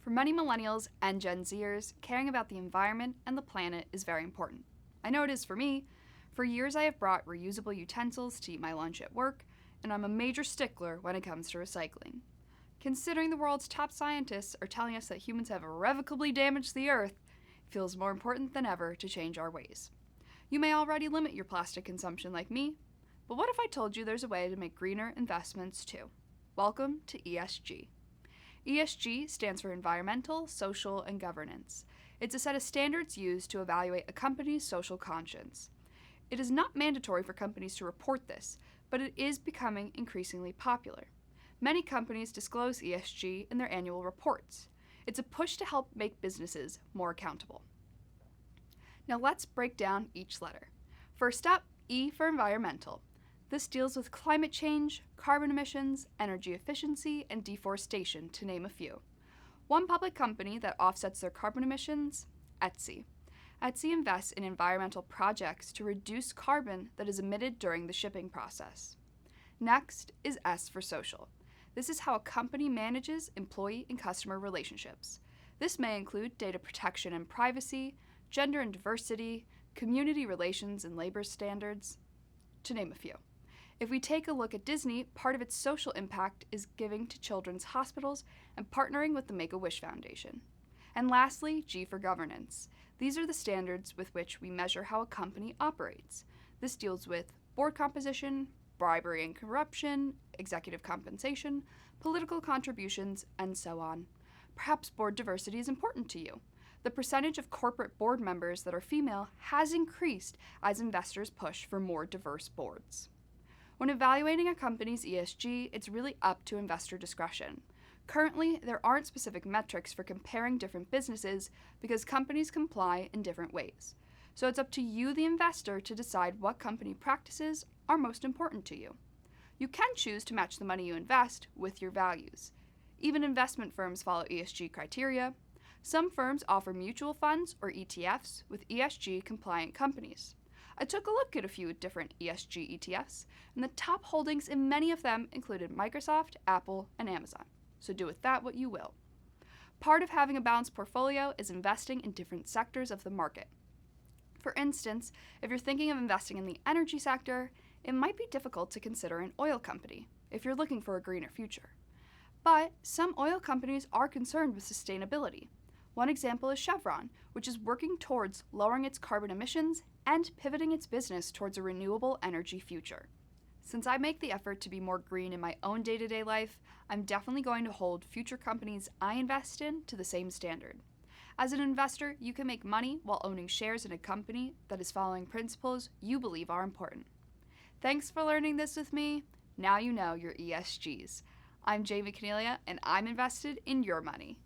For many millennials and Gen Zers, caring about the environment and the planet is very important. I know it is for me. For years, I have brought reusable utensils to eat my lunch at work, and I'm a major stickler when it comes to recycling. Considering the world's top scientists are telling us that humans have irrevocably damaged the Earth, it feels more important than ever to change our ways. You may already limit your plastic consumption like me, but what if I told you there's a way to make greener investments too? Welcome to ESG. ESG stands for Environmental, Social, and Governance. It's a set of standards used to evaluate a company's social conscience. It is not mandatory for companies to report this, but it is becoming increasingly popular. Many companies disclose ESG in their annual reports. It's a push to help make businesses more accountable. Now let's break down each letter. First up, E for environmental. This deals with climate change, carbon emissions, energy efficiency, and deforestation, to name a few. One public company that offsets their carbon emissions, Etsy. Etsy invests in environmental projects to reduce carbon that is emitted during the shipping process. Next is S for social. This is how a company manages employee and customer relationships. This may include data protection and privacy, gender and diversity, community relations and labor standards, to name a few. If we take a look at Disney, part of its social impact is giving to children's hospitals and partnering with the Make-A-Wish Foundation. And lastly, G for governance. These are the standards with which we measure how a company operates. This deals with board composition, bribery and corruption, executive compensation, political contributions, and so on. Perhaps board diversity is important to you. The percentage of corporate board members that are female has increased as investors push for more diverse boards. When evaluating a company's ESG, it's really up to investor discretion. Currently, there aren't specific metrics for comparing different businesses because companies comply in different ways. So it's up to you, the investor, to decide what company practices are most important to you. You can choose to match the money you invest with your values. Even investment firms follow ESG criteria. Some firms offer mutual funds or ETFs with ESG-compliant companies. I took a look at a few different ESG ETFs, and the top holdings in many of them included Microsoft, Apple, and Amazon. So do with that what you will. Part of having a balanced portfolio is investing in different sectors of the market. For instance, if you're thinking of investing in the energy sector, it might be difficult to consider an oil company if you're looking for a greener future. But some oil companies are concerned with sustainability. One example is Chevron, which is working towards lowering its carbon emissions and pivoting its business towards a renewable energy future. Since I make the effort to be more green in my own day-to-day life, I'm definitely going to hold future companies I invest in to the same standard. As an investor, you can make money while owning shares in a company that is following principles you believe are important. Thanks for learning this with me. Now you know your ESGs. I'm Caniglia, and I'm invested in your money.